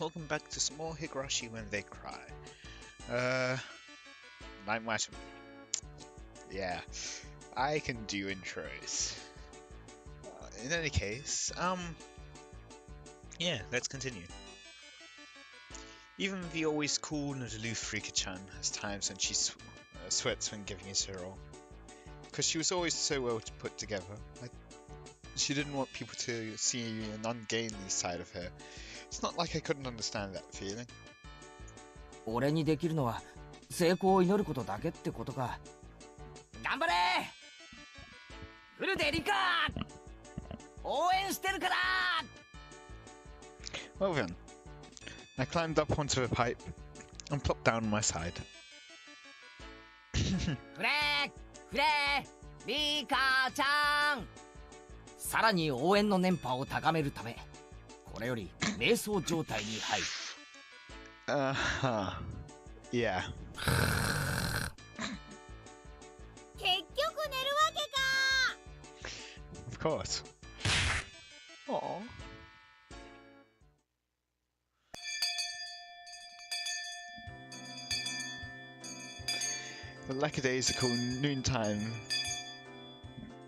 welcome back to some more Higurashi When They Cry. Night Matter. Yeah, I can do intros. In any case, yeah, let's continue. Even the always cool and aloof Rika-chan has times when she sweats when giving it her all. Because she was always so well put together. She didn't want people to see an ungainly side of her. It's not like I couldn't understand that feeling. 俺にできるのは成功を祈ることだけってことか。頑張れ！フルでリカ！応援してるから！ Well then, I climbed up onto the pipe and plopped down on my side. フレリカちゃん！さらに応援の電波を高めるため、これより瞑想状態に入る。Yeah. 結局寝るわけか。 Of course. Aww. The lackadaisical noontime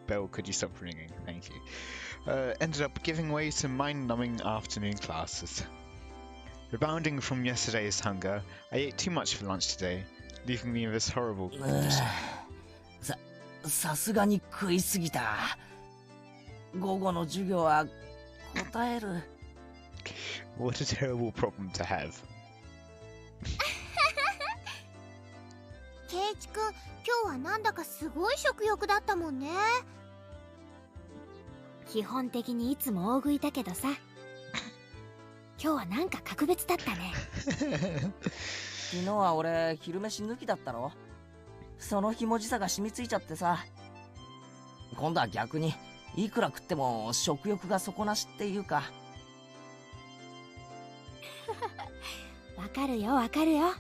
bell, could you stop ringing? Thank you. Ended up giving way to mind-numbing afternoon classes. Rebounding from yesterday's hunger, I ate too much for lunch today, leaving me in this horrible condition. さすがに食いすぎた。午後の授業は答える。What a terrible problem to have. ケイチ君、今日はなんだかすごい食欲だったもんね。基本的にいつも大食いだけどさ、今日はなんか格別だったね。昨日は俺昼飯抜きだったろ。そのひもじさが染みついちゃってさ。今度は逆にいくら食っても食欲が底なしっていうか。わかるよわかるよ。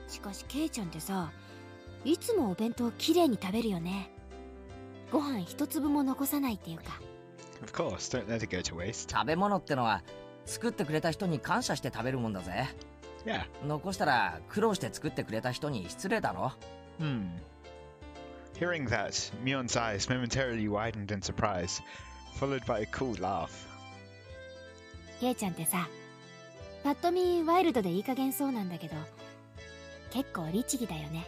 しかしケイちゃんってさ、いつもお弁当きれいに食べるよね。ご飯一粒も残さないっていうか。Of course, don't let it go to waste. 食べ物ってのは作ってくれた人に感謝して食べるもんだぜ。Yeah. 残したら苦労して作ってくれた人に失礼だろ。Hearing that, Mion's eyes momentarily widened in surprise, followed by a cool laugh. ケイちゃんってさ、パッと見ワイルドでいい加減そうなんだけど、結構律儀だよね。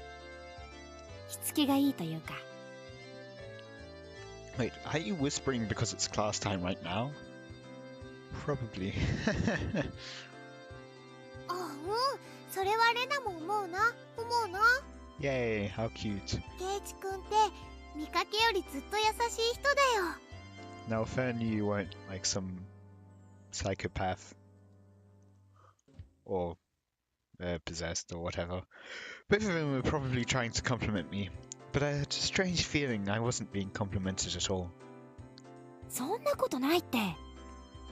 しつけがいいというか。Wait, are you whispering because it's class time right now? Probably. あ、それはレナも思うな。Yay, how cute. ケイチ君って見かけよりずっと優しい人だよ。Now, if I knew you weren't like some psychopath or possessed or whatever, both of them were probably trying to compliment me, but I had a strange feeling I wasn't being complimented at all. そんなことないって。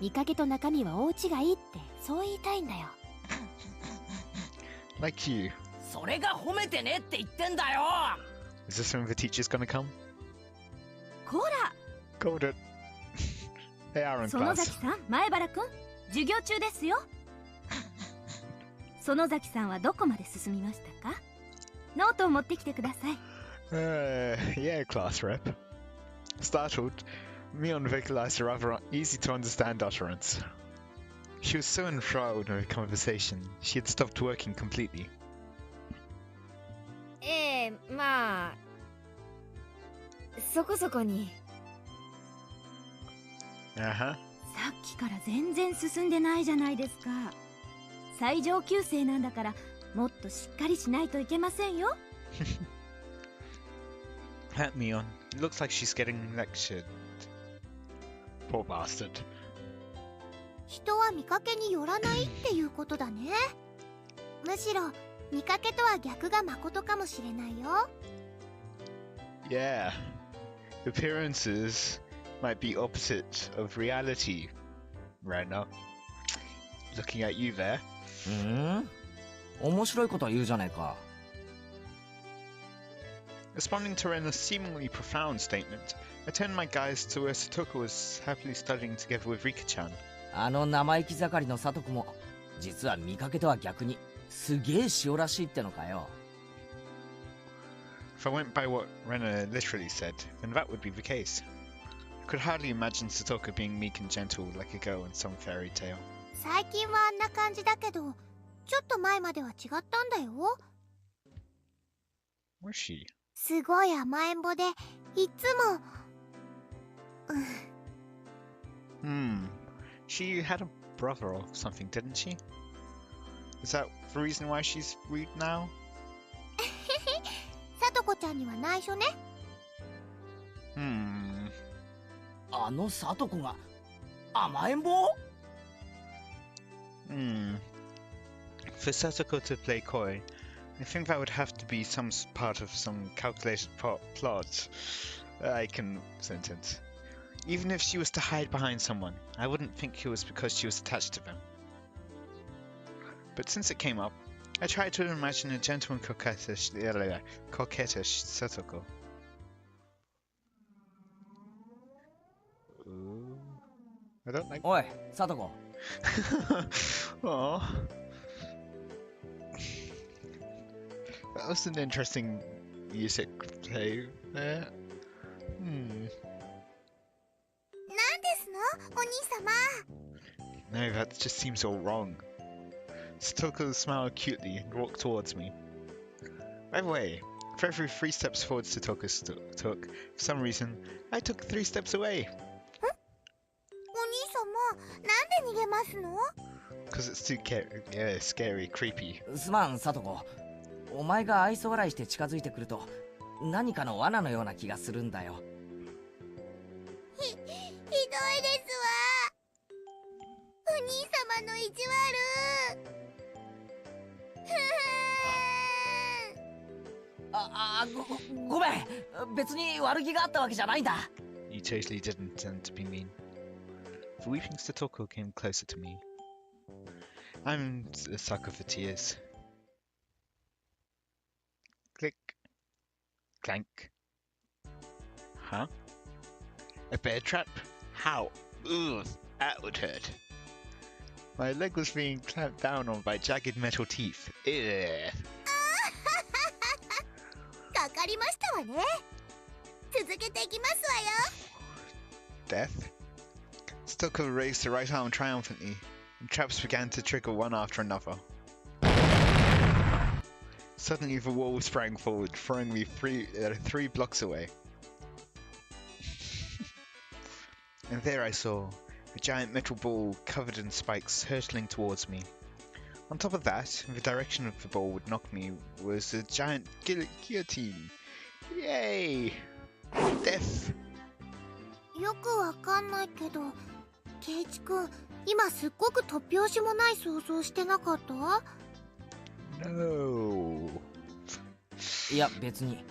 見かけと中身は大違いってそう言いたいんだよ。Like you. それが褒めてねって言ってんだよ。 Is this when the teacher's gonna come? こら。 Called it. They are in 園 class. 崎さん、前原くん、授業中ですよ。園崎さんはどこまで進みましたか？ノートを持ってきてください。Yeah, class rep. Startled, Mion vocalized a rather easy to understand utterance. She was so enthralled in the conversation, she had stopped working completely. まあ、そこそこに。Uh-huh. さっきから全然進んでないじゃないですか。最上級生なんだからもっとしっかりしないといけませんよ。At Mion, it looks like she's getting lectured. Poor bastard. 人は見かけによらないっていうことだね。むしろ見かけとは逆が誠かもしれないよ。Yeah. Appearances might be opposite of reality, Rena. Looking at you there. 面白いこと言うじゃねえか。Responding to Rena's seemingly profound statement, I turned my gaze to where Satoko was happily studying together with Rika-chan. あの生意気盛りのサトコも実は見かけとは逆にすげえ塩らしいってのかよ。 If I went by what Rena literally said, then that would be the case. I could hardly imagine Satoko being meek and gentle like a girl in some fairy tale. 最近はあんな感じだけど、ちょっと前までは違ったんだよ。Was she? すごい甘えん坊で、いつも。She had a brother or something, didn't she? Is that the reason why she's rude now? さとこちゃんには内緒ね。あのサトコが甘えん坊？ For Satoko to play coy, I think that would have to be some part of some calculated plot. I can sentence. Even if she was to hide behind someone, I wouldn't think it was because she was attached to them. But since it came up, I tried to imagine a gentle and coquettish Satoko. Ooh, I don't like. おいサトコ、 Aww. That was an interesting music play there. なんですの、お兄様。 No, that just seems all wrong. Satoko smiled cutely and walked towards me. By the way, for every 3 steps forward Satoko took, for some reason, I took 3 steps away. お兄様、なんで逃げますの？ Because it's too scary, creepy. すまんサトコ、お前が愛想笑いして近づいてくると何かの罠のような気がするんだよ。ひどいですわ。お兄様の意地悪。ごめん、別に悪気があったわけじゃないんだ。 You totally didn't intend to be mean. The weeping Satoko came closer to me. I'm a sucker for tears. Click. Clank. Huh? A bear trap? How? Ugh, that would hurt. My leg was being clamped down on by jagged metal teeth. Ugh. かかりましたわね。続けていきますわよ。 Death? Satoko raised her right arm triumphantly, and traps began to trigger one after another. Suddenly the wall sprang forward, throwing me 3 blocks away. And there I saw a giant metal ball covered in spikes hurtling towards me. On top of that, in the direction of the ball would knock me, was a giant guillotine. Yay! Death! よくわかんないけど、ケイチ君、今すっごく突拍子もない想像してなかった？ No. いや別に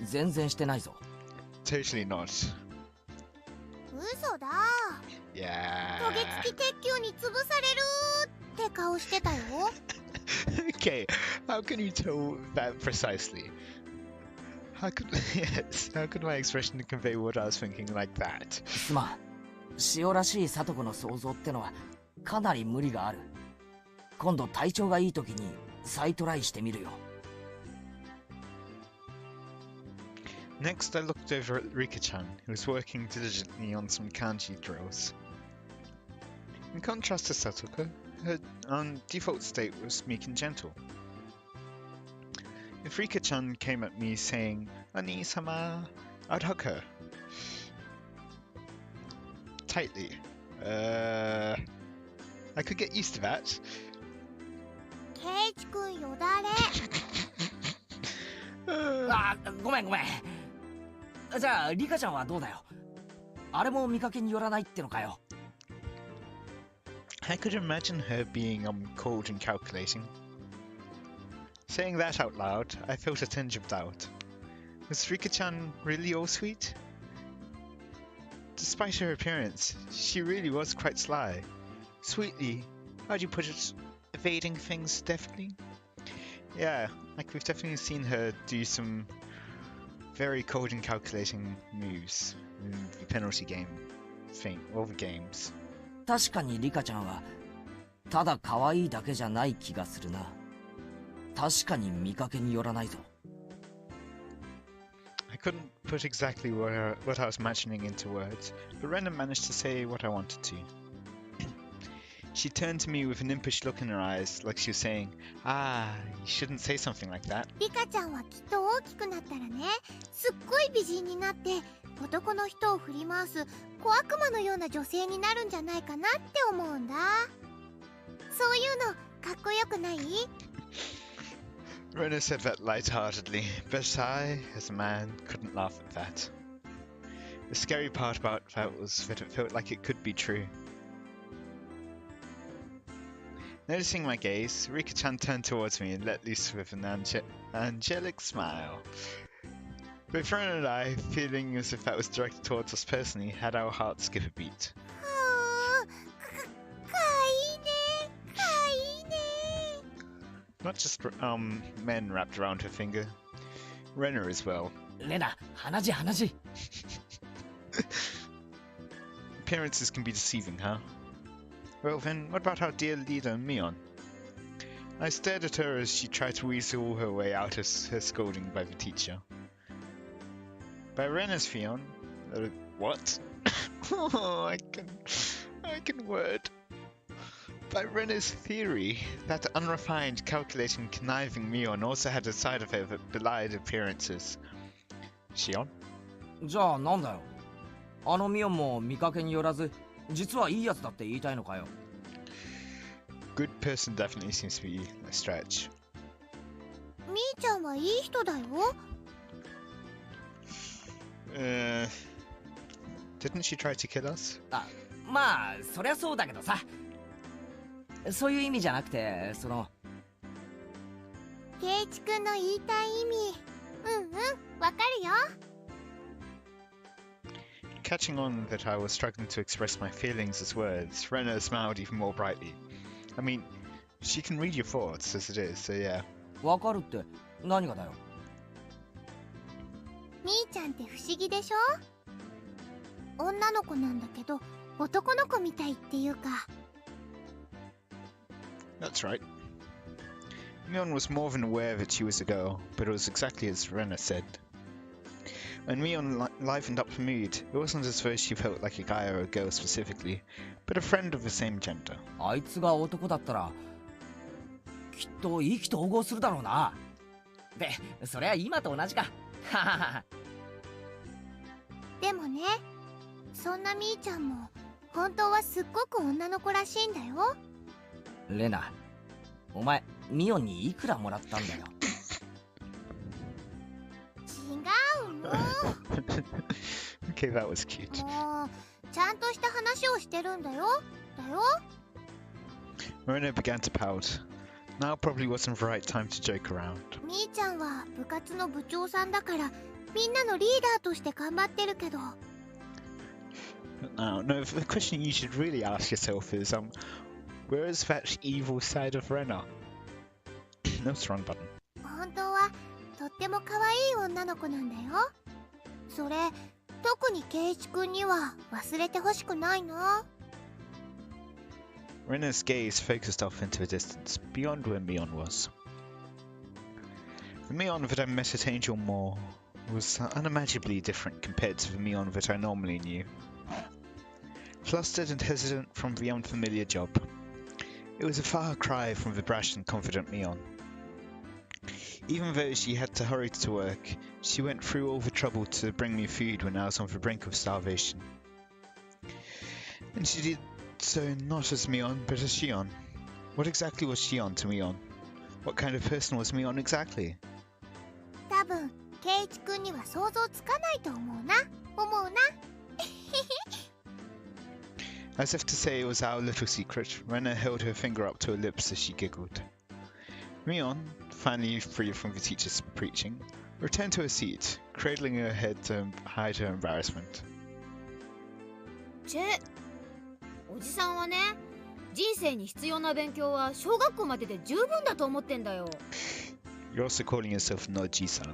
全然してないぞ。 Totally not. 嘘だ。 Yeah. トゲ付き鉄球に潰されるって顔してたよ。Okay, how can you tell that precisely? How could my expression convey what I was thinking like that? すまん、塩らしいサトコの想像ってのはかなり無理がある。今度体調がいい時に再トライしてみるよ。 Next, I looked over at Rika-chan, who was working diligently on some kanji drills. In contrast to Satoko, her default state was meek and gentle. If Rika-chan came at me saying, "Ani-sama," I'd hug her. Tightly. I could get used to that. ケイチ君よだれ。ごめん。じゃあリカちゃんはどうだよ。あれも見かけによらないってのかよ。 I could imagine her being cold and calculating. Saying that out loud, I felt a tinge of doubt. Was Rika-chan really all sweet? Despite her appearance, she really was quite sly. Sweetly, how'd you put it? Evading things deftly? Yeah, like we've definitely seen her do some very cold and calculating moves in the penalty game thing, all the games. 確かにリカちゃんはただ可愛いだけじゃない気がするな。確かに見かけによらないぞ。I couldn't put exactly what I was imagining into words, but Rena managed to say what I wanted to. She turned to me with an impish look in her eyes, like she was saying, "Ah, you shouldn't say something like that." リカちゃんはきっと大きくなったらね、すっごい美人になって男の人を振り回す小悪魔のような女性になるんじゃないかなって思うんだ。そういうのかっこよくない？ Rena said that lightheartedly, but I, as a man, couldn't laugh at that. The scary part about that was that it felt like it could be true. Noticing my gaze, Rika-chan turned towards me and let loose with an angelic smile. Both Rena and I, feeling as if that was directed towards us personally, had our hearts skip a beat. かわいいね、かわいいね。 Not just men wrapped around her finger, Rena as well. レナ、話。 Appearances can be deceiving, huh? Well then, what about our dear leader, Mion? I stared at her as she tried to weasel her way out of her scolding by the teacher. By Rena's Fion? What? Oh, I can word. By Rena's theory, that unrefined, calculating, conniving Mion also had a side of her that belied appearances. Shion? じゃあなんだよ。あのミオンも見かけによらず、実はいいやつだって言いたいのかよ。Good person definitely seems to be a stretch. みーちゃんはいい人だよ。Didn't she try to kill us? あ、まあそりゃそうだけどさ。そういう意味じゃなくて、その。ケイチくんの言いたい意味、わかるよ。 Catching on that I was struggling to express my feelings as words, Rena smiled even more brightly. I mean, she can read your thoughts as it is, so yeah. わかるって何がだよ。みーちゃんって不思議でしょ？女の子なんだけど男の子みたいっていうか。 That's right. Mion was more than aware that she was a girl, but it was exactly as Rena said. When Mion livened up her mood, it wasn't as though she felt like a guy or a girl specifically, but a friend of the same gender. あいつが男だったらきっと意気投合するだろうな。で、そりゃ今と同じか。ははは。でもね、そんなみーちゃんも本当はすっごく女の子らしいんだよ。レナ、お前ミオンにいくらもらったんだよ。違うの。Okay, that was cute. もうちゃんとした話をしてるんだよ。Rena began to pout. Now probably wasn't the right time to joke around. みーちゃんは部活の部長さんだからみんなのリーダーとして頑張ってるけど。No, the question you should really ask yourself is, where is that evil side of Rena? No, it's the wrong button. 本当はとっても可愛い女の子なんだよ。それ特にケイチくんには忘れてほしくないな。 Rena's gaze focused off into the distance, beyond where Mion was. The Mion that I met at Angel Moor was unimaginably different compared to the Mion that I normally knew. Flustered and hesitant from the unfamiliar job, it was a far cry from the brash and confident Mion. Even though she had to hurry to work, she went through all the trouble to bring me food when I was on the brink of starvation. And she did so not as Mion, but as Shion. What exactly was Shion to Mion? What kind of person was Mion exactly? 多分ケイチくんには想像つかないと思うな。As if to say it was our little secret, Rena held her finger up to her lips as she giggled. Mion, finally free from the teacher's preaching, returned to her seat, cradling her head to hide her embarrassment. おじさんはね、人生に必要な勉強は小学校までで十分だと思ってんだよ。 You're also calling yourself Noji-san.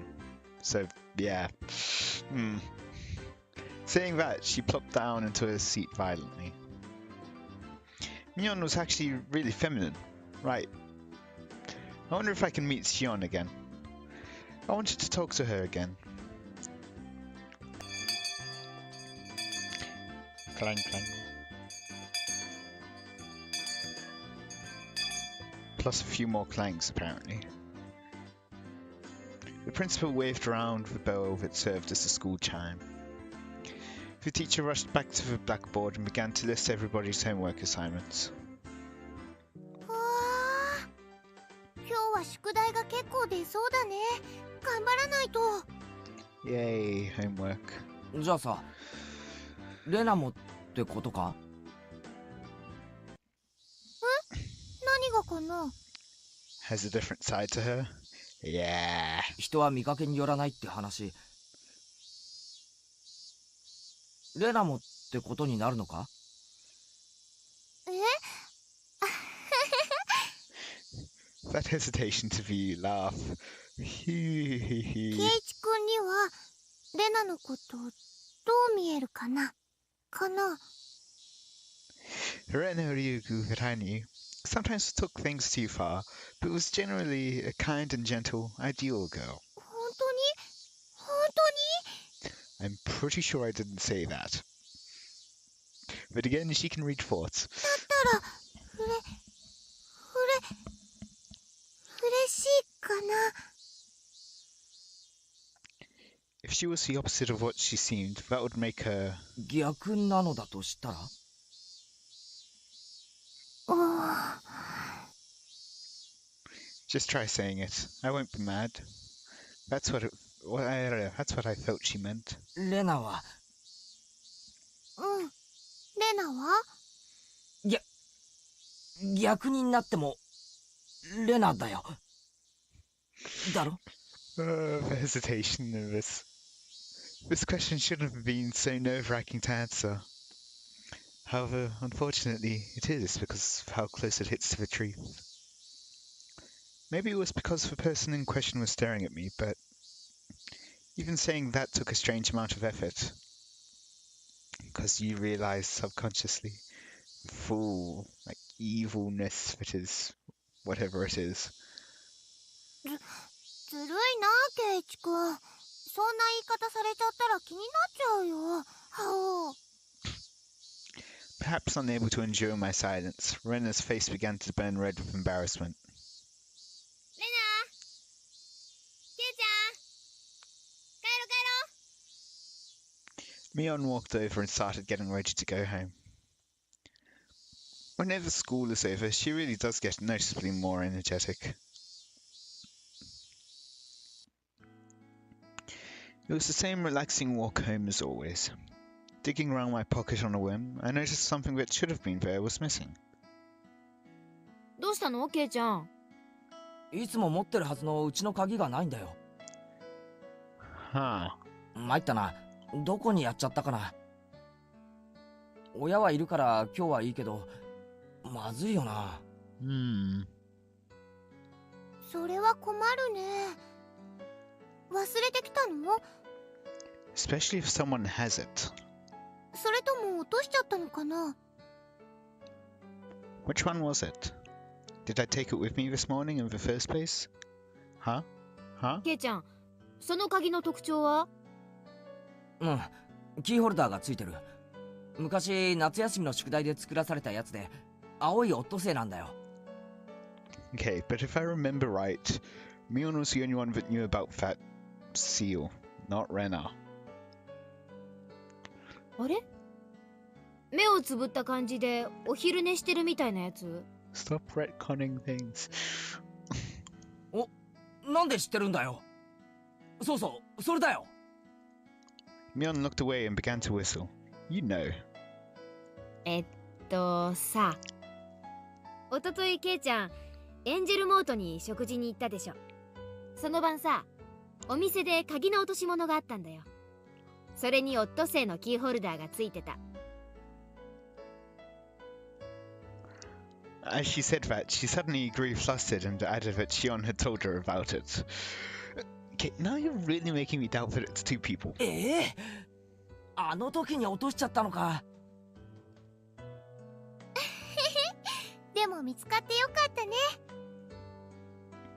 So, yeah. Saying that, she plopped down into her seat violently. Mion was actually really feminine. Right. I wonder if I can meet Shion again. I wanted to talk to her again. Clang, clang. Plus a few more clangs, apparently. The principal waved around the bell that served as the school chime. The teacher rushed back to the blackboard and began to list everybody's homework assignments. わあ、今日は宿題が結構出そうだね。頑張らないと。 Yay, homework. じゃあさ、レナもってことか？何がかな？ Has a different side to her. Yeah. 人は見かけによらないって話。レナもってことになるのか？え？ That hesitation to be laugh. ケイチ君にはレナのことどう見えるかな？かな？ Rena Ryugu that I knew sometimes took things too far, but was generally a kind and gentle, ideal girl. 本当に？本当に？ I'm pretty sure I didn't say that. But again, she can read thoughts. だったら嬉しいかな？ If she was the opposite of what she seemed, that would make her... 逆なのだとしたら？ Just try saying it. I won't be mad. That's what that's what I felt she meant. レナはうん。レナは？逆になってもレナだよ。だろ？ The hesitation of this. This question shouldn't have been so nerve-wracking to answer. However, unfortunately, it is because of how close it hits to the truth. Maybe it was because the person in question was staring at me, but even saying that took a strange amount of effort. Because you realize subconsciously the full, evilness that is whatever it is. ずるいな、ケイチ君。そんな言い方されちゃったら気になっちゃうよ。はお。 Perhaps unable to endure my silence, Rena's face began to burn red with embarrassment. レナ、ケイちゃん、帰ろ帰ろ。 Mion walked over and started getting ready to go home. Whenever school is over, she really does get noticeably more energetic. It was the same relaxing walk home as always. Digging around my pocket on a whim, I noticed something that should have been there was missing. どうしたの、ケイちゃん？いつも持ってるはずのうちの鍵がないんだよ。Huh. 参ったな。どこにやっちゃったかな。親はいるから今日はいいけど、まずいよな。それは困るね。忘れてきたの？ Especially if someone has it. それとも落としちゃったのかな？ Which one was it? Did I take it with me this morning in the first place? Huh? Huh? ケイちゃん、その鍵の特徴は？うん、キーホルダーがついてる。昔夏休みの宿題で作らされたやつで、青いオットセイなんだよ。Okay, but if I remember right, Mion was the only one that knew about that seal, not Rena. あれ？目をつぶった感じでお昼寝してるみたいなやつ？ Stop retconning things. お、なんで知ってるんだよ。そうそう、それだよ。Mion looked away and began to whistle. You know. さ、おとといケイちゃん、エンジェルモートに食事に行ったでしょ。その晩さ、お店で鍵の落とし物があったんだよ。それにオットセイのキーホルダーがついてた。As she said that, she suddenly grew flustered and added that Shion had told her about it. Okay, now you're really making me doubt that it's two people. あの時に落としちゃったのか。でも見つかってよかったね。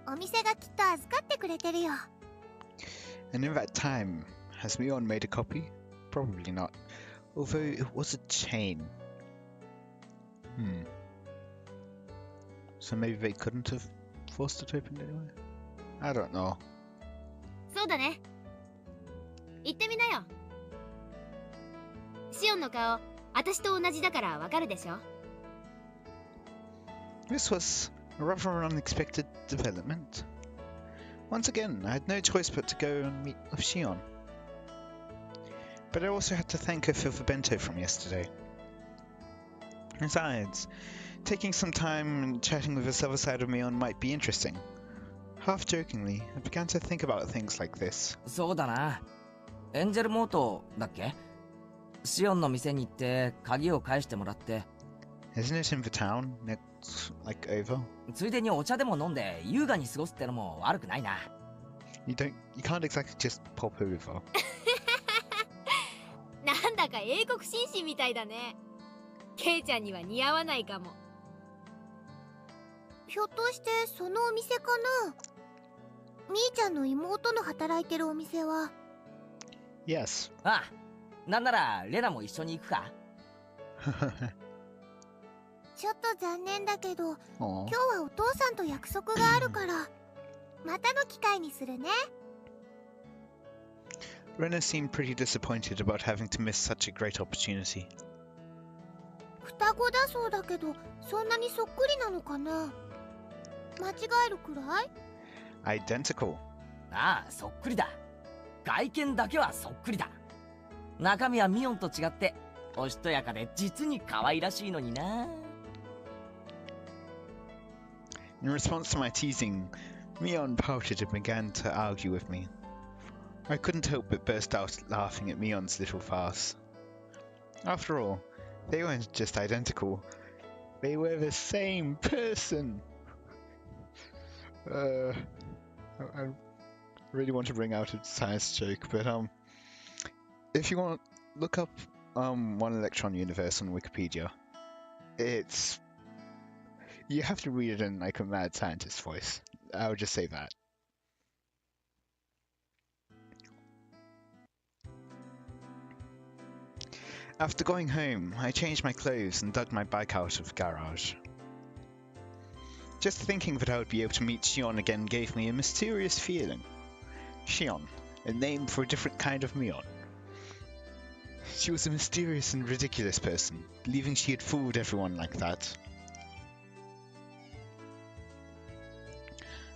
お店がきっと預かってくれてるよ。 And in that time, has Mion made a copy? Probably not. Although it was a chain. So maybe they couldn't have forced it open anyway? I don't know. そうだね。行ってみなよ。シオンの顔、私と同じだからわかるでしょ。This was a rather unexpected development. Once again, I had no choice but to go and meet with Shion. But I also had to thank her for the bento from yesterday. Besides, taking some time and chatting with this other side of Mion might be interesting. Half jokingly, I began to think about things like this. そうだな。エンジェルモートだっけ？シオンの店に行って鍵を返してもらって。Isn't it in the town? Next, like over? ついでにお茶でも飲んで優雅に過ごすってのも悪くないな。You can't exactly just pop over. なんだか英国紳士みたいだね。ケイちゃんには似合わないかも。ひょっとしてそのお店かな。みーちゃんの妹の働いてるお店は。 Yes. ああ、なんならレナも一緒に行くか。ちょっと残念だけど、 Aw. 今日はお父さんと約束があるからまたの機会にするね。 Rena seemed pretty disappointed about having to miss such a great opportunity. 双子だそうだけど、そんなにそっくりなのかな。間違えるくらい？ Identical. ああ、そっくりだ。外見だけはそっくりだ。中身はミオンと違っておしとやかで実に可愛らしいのにな。 In response to my teasing, Mion pouted and began to argue with me. I couldn't help but burst out laughing at Mion's little farce. After all, they weren't just identical, they were the same person! I really want to bring out a science joke, but if you want, look up One Electron Universe on Wikipedia. You have to read it in like a mad scientist voice. I would just say that. After going home, I changed my clothes and dug my bike out of the garage. Just thinking that I would be able to meet Shion again gave me a mysterious feeling. Shion, a name for a different kind of Mion. She was a mysterious and ridiculous person, believing she had fooled everyone like that.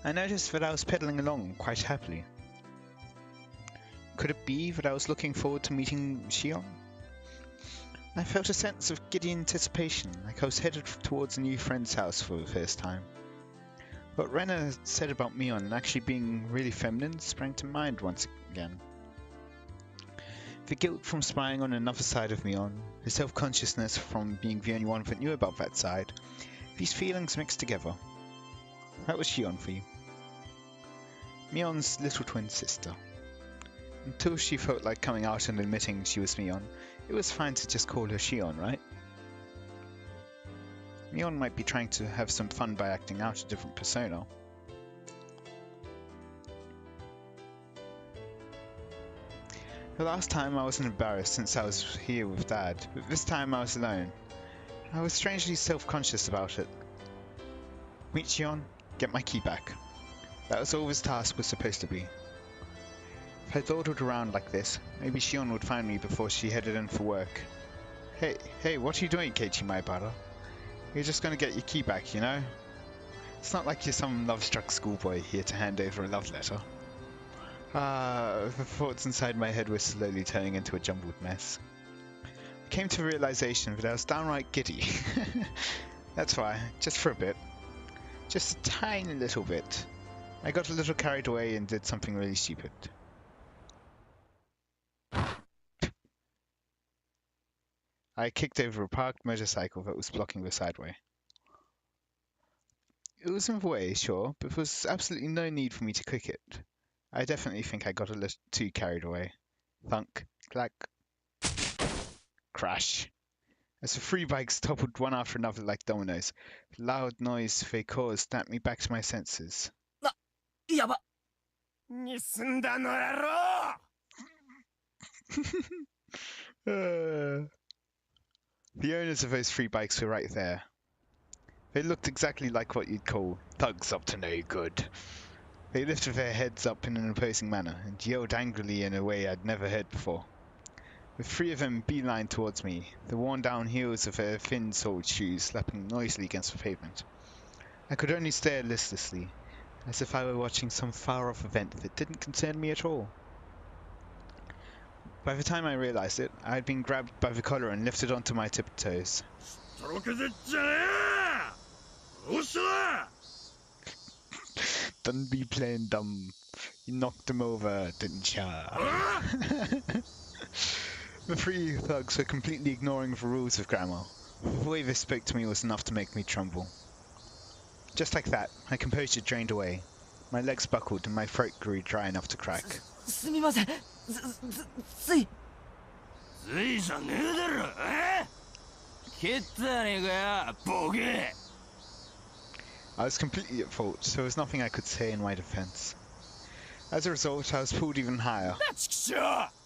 I noticed that I was pedaling along quite happily. Could it be that I was looking forward to meeting Shion? I felt a sense of giddy anticipation, like I was headed towards a new friend's house for the first time. What Rena said about Mion actually being really feminine sprang to mind once again. The guilt from spying on another side of Mion, the self-consciousness from being the only one that knew about that side, these feelings mixed together. That was Shion for you. Mion's little twin sister. Until she felt like coming out and admitting she was Mion, it was fine to just call her Shion, right? Mion might be trying to have some fun by acting out a different persona. The last time I wasn't embarrassed since I was here with Dad, but this time I was alone. I was strangely self-conscious about it. Meet Shion, get my key back. That was all this task was supposed to be. If I dawdled around like this, maybe Shion would find me before she headed in for work. Hey, what are you doing, Keiichi Maebara? You're just gonna get your key back, you know? It's not like you're some love-struck schoolboy here to hand over a love letter. The thoughts inside my head were slowly turning into a jumbled mess. I came to the realization that I was downright giddy. That's why, just for a bit. Just a tiny little bit. I got a little carried away and did something really stupid. I kicked over a parked motorcycle that was blocking the sideway. It was in the way, sure, but there was absolutely no need for me to kick it. I definitely think I got a little too carried away. Thunk, clack, crash. as the three bikes toppled one after another like dominoes. The loud noise they caused snapped me back to my senses. やば。盗んだの野郎 The owners of those three bikes were right there. They looked exactly like what you'd call thugs up to no good. They lifted their heads up in an imposing manner and yelled angrily in a way I'd never heard before. The three of them beelined towards me, the worn-down heels of their thin-soled shoes slapping noisily against the pavement. I could only stare listlessly, as if I were watching some far-off event that didn't concern me at all. By the time I realized it, I had been grabbed by the collar and lifted onto my tiptoes. とろけてっちゃねえどうした Don't be playing dumb. You knocked him over, didn't ya? The three thugs were completely ignoring the rules of grammar. The way they spoke to me was enough to make me tremble. Just like that, my composure drained away. My legs buckled and my throat grew dry enough to crack. すみません。つい。ついじゃねえだろえ蹴ったやねえかよボケ I was completely at fault, so there was nothing I could say in my defense. As a result, I was pulled even higher. ちくしょう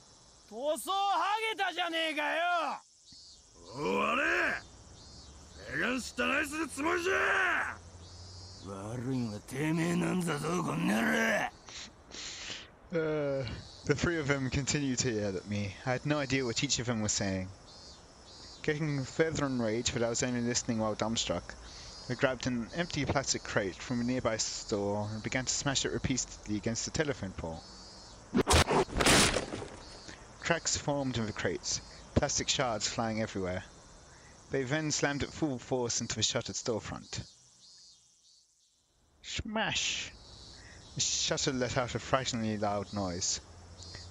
塗装はげたじゃねえかよおあれ手がしたナイスるつもりじゃ悪いのはてめえなんだぞこんなら The three of them continued to yell at me. I had no idea what each of them was saying. Getting further enraged, but I was only listening while dumbstruck, I grabbed an empty plastic crate from a nearby store and began to smash it repeatedly against the telephone pole. Cracks formed in the crates, plastic shards flying everywhere. They then slammed at full force into the shuttered storefront. Smash! The shutter let out a frighteningly loud noise.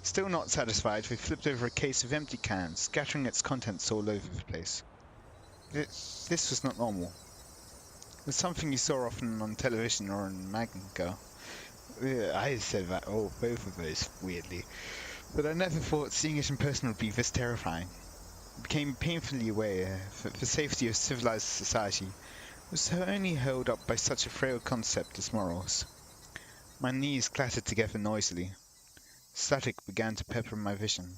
Still not satisfied, they flipped over a case of empty cans, scattering its contents all over the place. This was not normal. It was something you saw often on television or in manga. I said that, both of those, weirdly. But I never thought seeing it in person would be this terrifying. I became painfully aware that the safety of civilized society was only held up by such a frail concept as morals. My knees clattered together noisily. Static began to pepper my vision.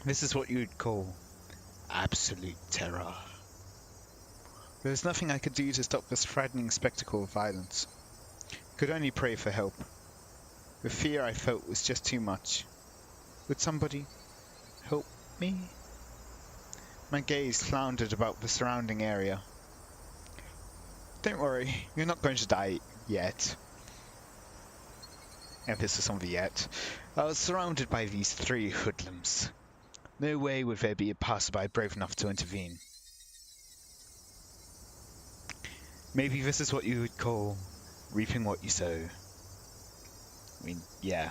This is what you'd call absolute terror. There was nothing I could do to stop this frightening spectacle of violence. I could only pray for help. The fear I felt was just too much. Would somebody help me? My gaze floundered about the surrounding area. Don't worry, you're not going to die yet. Emphasis on the yet. I was surrounded by these three hoodlums. No way would there be a passerby brave enough to intervene. Maybe this is what you would call reaping what you sow. I mean, yeah.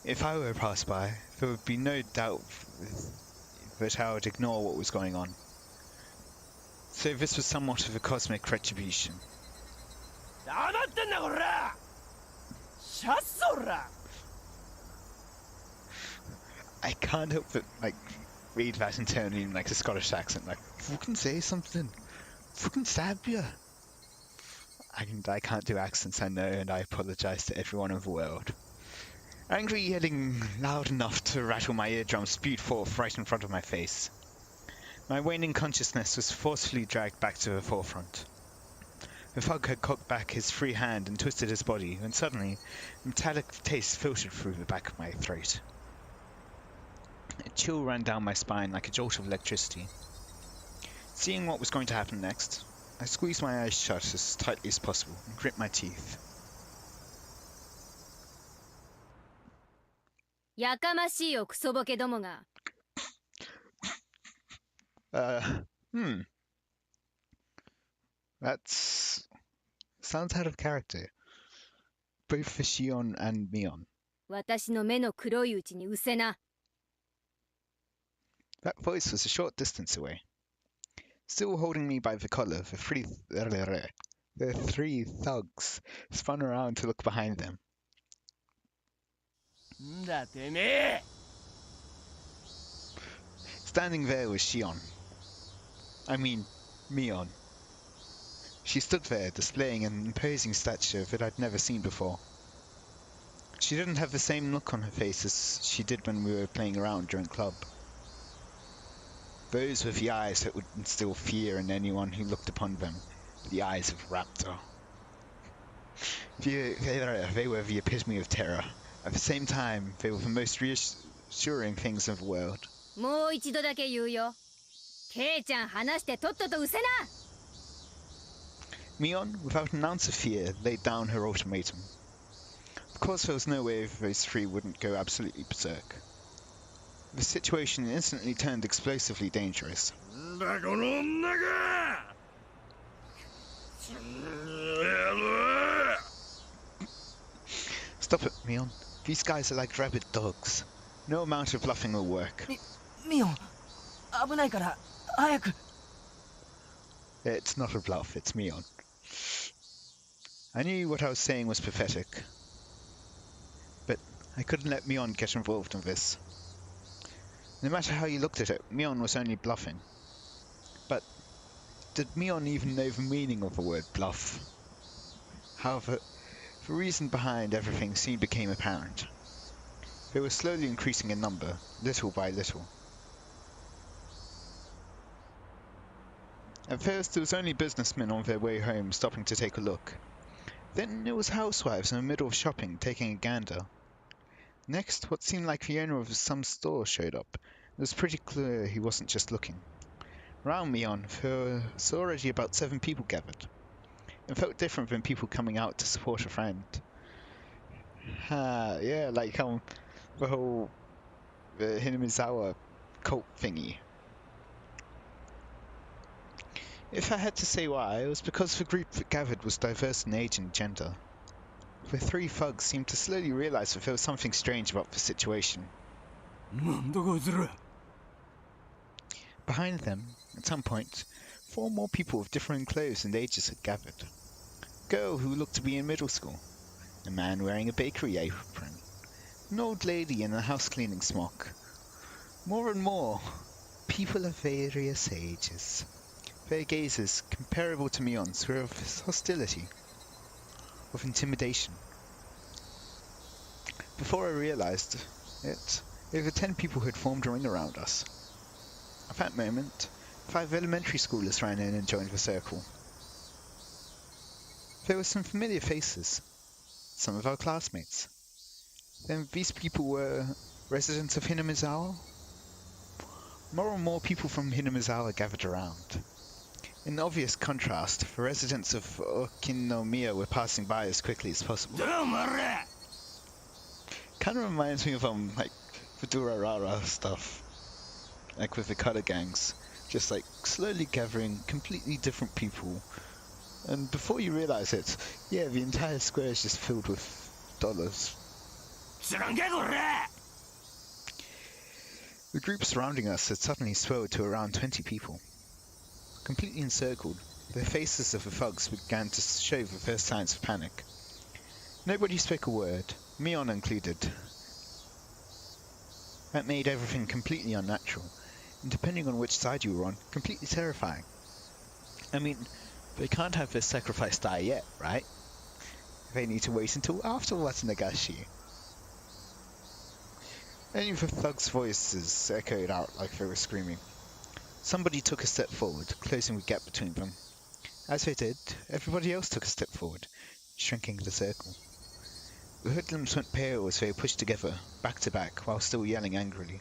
If I were a passerby, there would be no doubt that I would ignore what was going on. So this was somewhat of a cosmic retribution. 黙ってんなこらシャッソら I can't help but, read that internally in, a Scottish accent, fucking say something. Fucking stab ya. I can't do accents, I know, and I apologize to everyone in the world. Angry yelling loud enough to rattle my eardrums spewed forth right in front of my face. My waning consciousness was forcefully dragged back to the forefront. The thug had cocked back his free hand and twisted his body, when suddenly a metallic taste filtered through the back of my throat. A chill ran down my spine like a jolt of electricity. Seeing what was going to happen next, I squeezed my eyes shut as tightly as possible and grit my teeth. やかましいよクソボケどもが Sounds out of character. Both for Shion and Mion. 私の目の黒いうちにうせな That voice was a short distance away. Still holding me by the collar, the three thugs spun around to look behind them. んだてめえ It's Standing there was Shion. I mean, Mion. She stood there, displaying an imposing stature that I'd never seen before. She didn't have the same look on her face as she did when we were playing around during club. Those were the eyes that would instill fear in anyone who looked upon them. The eyes of Raptor. They were the epitome of terror. At the same time, they were the most reassuring things in the world. もう一度だけ言うよ。ケイちゃん話してとっととうせな。 Mion, without an ounce of fear, laid down her ultimatum. Of course, there was no way those three wouldn't go absolutely berserk. The situation instantly turned explosively dangerous. Stop it, Mion. These guys are like rabid dogs. No amount of bluffing will work. ミオン、危ないから早く。 It's not a bluff, it's Mion. I knew what I was saying was pathetic, but I couldn't let Mion get involved in this. No matter how you looked at it, Mion was only bluffing. But did Mion even know the meaning of the word bluff? However, the reason behind everything soon became apparent. They were slowly increasing in number, little by little. At first, it was only businessmen on their way home stopping to take a look. Then it was housewives in the middle of shopping taking a gander. Next, what seemed like the owner of some store showed up. It was pretty clear he wasn't just looking. Around Mion, there was already about 7 people gathered. It felt different than people coming out to support a friend. Yeah, like the whole Hinamizawa cult thingy. If I had to say why, it was because the group that gathered was diverse in age and gender. The 3 thugs seemed to slowly realize that there was something strange about the situation. Behind them, at some point, 4 more people with differing clothes and ages had gathered. A girl who looked to be in middle school, a man wearing a bakery apron, an old lady in a house-cleaning smock. More and more, people of various ages. Their gazes, comparable to Mion's, were of hostility, of intimidation. Before I realized it, over 10 people had formed a ring around us. At that moment, 5 elementary schoolers ran in and joined the circle. There were some familiar faces, some of our classmates. Then these people were residents of Hinamizawa? More and more people from Hinamizawa gathered around. In obvious contrast, the residents of Okinomiya were passing by as quickly as possible. Kind of reminds me of like the Durarara stuff, like with the color gangs, just like slowly gathering completely different people, and before you realize it, yeah, the entire square is just filled with dollars. The group surrounding us had suddenly swelled to around 20 people. Completely encircled, the faces of the thugs began to show the first signs of panic. Nobody spoke a word, Mion included. That made everything completely unnatural, and depending on which side you were on, completely terrifying. I mean, they can't have their sacrifice die yet, right? They need to wait until after Watanagashi. Only the thugs' voices echoed out like they were screaming. Somebody took a step forward, closing the gap between them. As they did, everybody else took a step forward, shrinking the circle. The hoodlums went pale as they were pushed together, back to back, while still yelling angrily.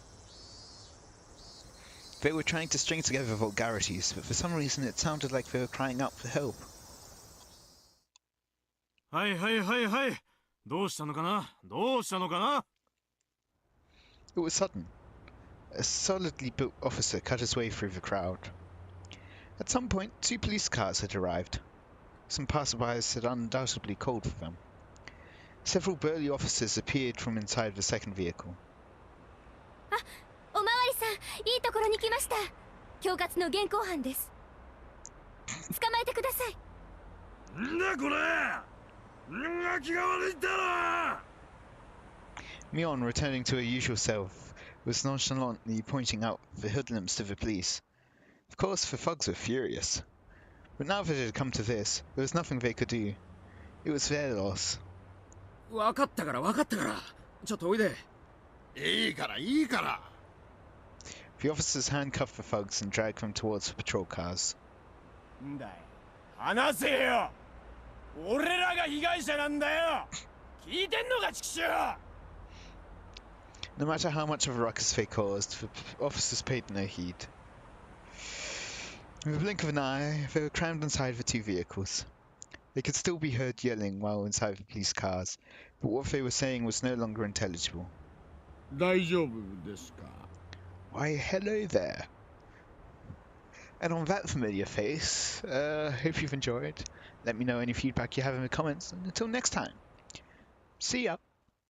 They were trying to string together vulgarities, but for some reason it sounded like they were crying out for help. はいはいはいはい。どうしたのかな？どうしたのかな？ It was sudden. A solidly built officer cut his way through the crowd. At some point, 2 police cars had arrived. Some passerbys had undoubtedly called for them. Several burly officers appeared from inside the second vehicle. あ、おまわりさん、いいところに来ました。恐喝の現行犯です。捕まえてください。なんだこれ！気が悪いんだろ！ Mion, returning to her usual self, was nonchalantly pointing out the hoodlums to the police. Of course, the thugs were furious. But now that it had come to this, there was nothing they could do. It was their loss. 分かったからちょっとおいで。いいから。 The officers handcuffed the thugs and dragged them towards the patrol cars. んだい。話せよ。俺らが被害者なんだよ。聞いてんのか、畜生。 No matter how much of a ruckus they caused, the officers paid no heed. In the blink of an eye, they were crammed inside the two vehicles. They could still be heard yelling while inside the police cars, but what they were saying was no longer intelligible. 大丈夫ですか? Why, hello there. And on that familiar face, hope you've enjoyed. Let me know any feedback you have in the comments, and until next time, see ya!